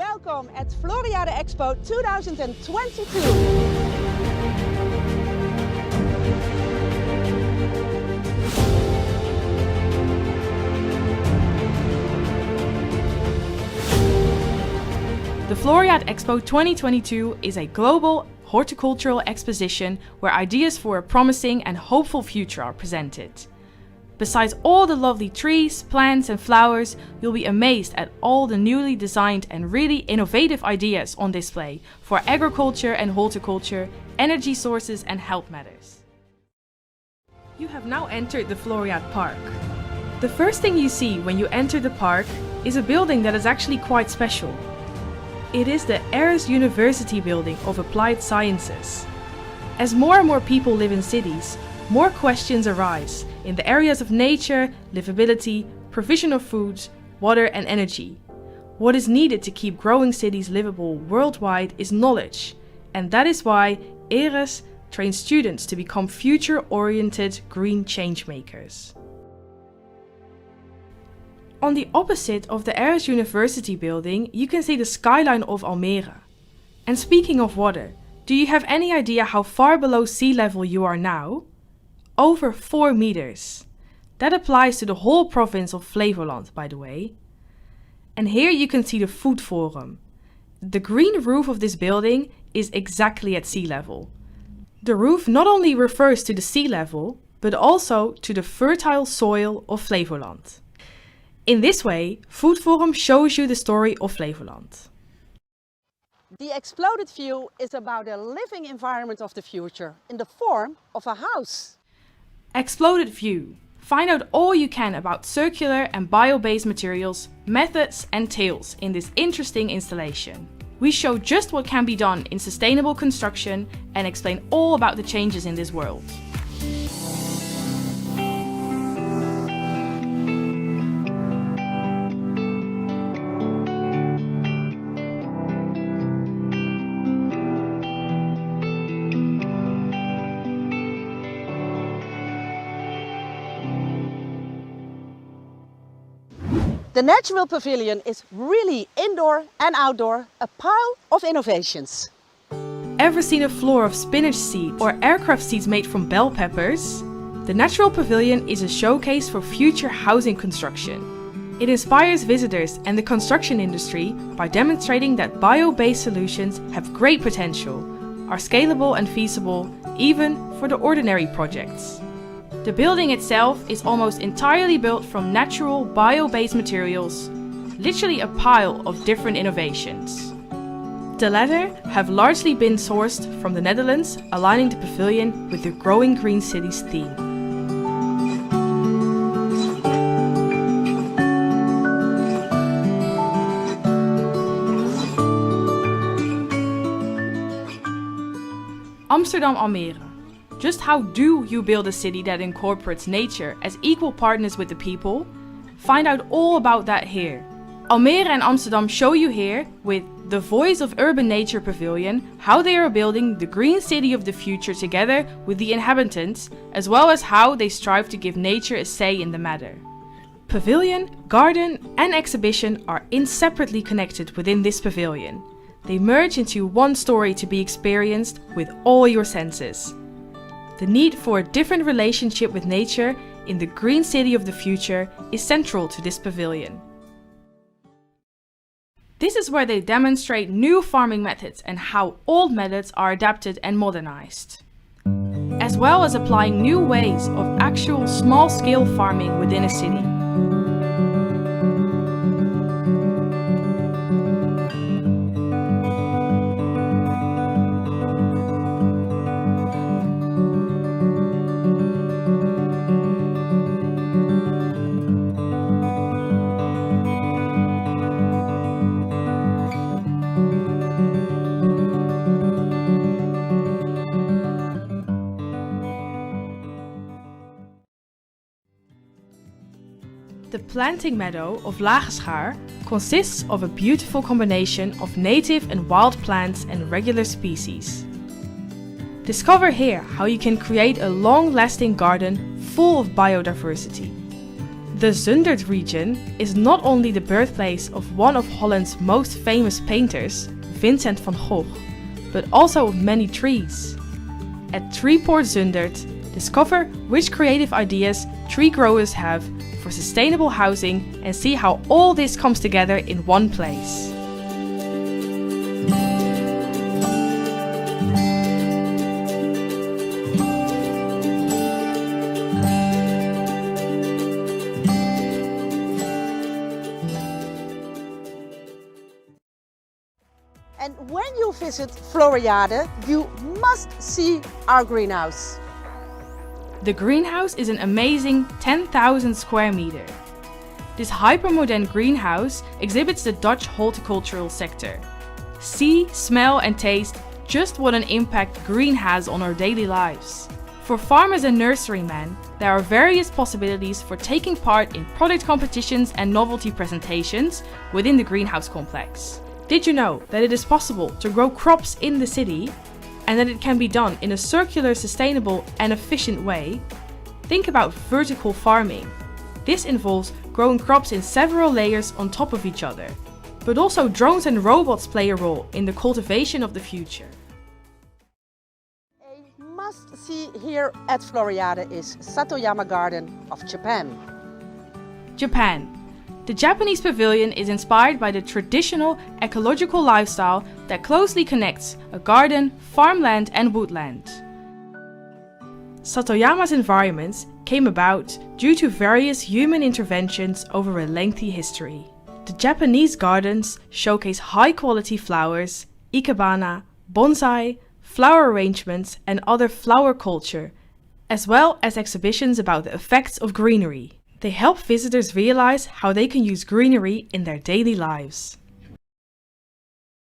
Welcome at Floriade Expo 2022. The Floriade Expo 2022 is a global horticultural exposition where ideas for a promising and hopeful future are presented. Besides all the lovely trees, plants and flowers, you'll be amazed at all the newly designed and really innovative ideas on display for agriculture and horticulture, energy sources and health matters. You have now entered the Floriade Park. The first thing you see when you enter the park is a building that is actually quite special. It is the Aarhus University Building of Applied Sciences. As more and more people live in cities, more questions arise in the areas of nature, livability, provision of food, water and energy. What is needed to keep growing cities livable worldwide is knowledge, and that is why Aarhus trains students to become future-oriented green changemakers. On the opposite of the Aarhus University building, you can see the skyline of Almere. And speaking of water, do you have any idea how far below sea level you are now? Over 4 meters. That applies to the whole province of Flevoland, by the way. And here you can see the Food Forum. The green roof of this building is exactly at sea level. The roof not only refers to the sea level, but also to the fertile soil of Flevoland. In this way, Food Forum shows you the story of Flevoland. The exploded view is about a living environment of the future in the form of a house. Exploded View. Find out all you can about circular and bio-based materials, methods and tales in this interesting installation. We show just what can be done in sustainable construction and explain all about the changes in this world. The Natural Pavilion is really indoor and outdoor, a pile of innovations. Ever seen a floor of spinach seeds or aircraft seeds made from bell peppers? The Natural Pavilion is a showcase for future housing construction. It inspires visitors and the construction industry by demonstrating that bio-based solutions have great potential, are scalable and feasible, even for the ordinary projects. The building itself is almost entirely built from natural, bio-based materials, literally a pile of different innovations. The latter have largely been sourced from the Netherlands, aligning the pavilion with the Growing Green Cities theme. Amsterdam-Almere. Just how do you build a city that incorporates nature as equal partners with the people? Find out all about that here. Almere and Amsterdam show you here, with the Voice of Urban Nature Pavilion, how they are building the green city of the future together with the inhabitants, as well as how they strive to give nature a say in the matter. Pavilion, garden and exhibition are inseparably connected within this pavilion. They merge into one story to be experienced with all your senses. The need for a different relationship with nature in the green city of the future is central to this pavilion. This is where they demonstrate new farming methods and how old methods are adapted and modernized, as well as applying new ways of actual small-scale farming within a city. The planting meadow of Lageschaar consists of a beautiful combination of native and wild plants and regular species. Discover here how you can create a long-lasting garden full of biodiversity. The Zundert region is not only the birthplace of one of Holland's most famous painters, Vincent van Gogh, but also of many trees. At Treeport Zundert, discover which creative ideas tree growers have for sustainable housing and see how all this comes together in one place. And when you visit Floriade, you must see our greenhouse. The greenhouse is an amazing 10,000 square meter. This hyper-modern greenhouse exhibits the Dutch horticultural sector. See, smell and taste just what an impact green has on our daily lives. For farmers and nurserymen, there are various possibilities for taking part in product competitions and novelty presentations within the greenhouse complex. Did you know that it is possible to grow crops in the city and that it can be done in a circular, sustainable and efficient way? Think about vertical farming. This involves growing crops in several layers on top of each other. But also drones and robots play a role in the cultivation of the future. A must-see here at Floriade is Satoyama Garden of Japan. Japan. The Japanese pavilion is inspired by the traditional ecological lifestyle that closely connects a garden, farmland and woodland. Satoyama's environments came about due to various human interventions over a lengthy history. The Japanese gardens showcase high-quality flowers, ikebana, bonsai, flower arrangements and other flower culture, as well as exhibitions about the effects of greenery. They help visitors realize how they can use greenery in their daily lives.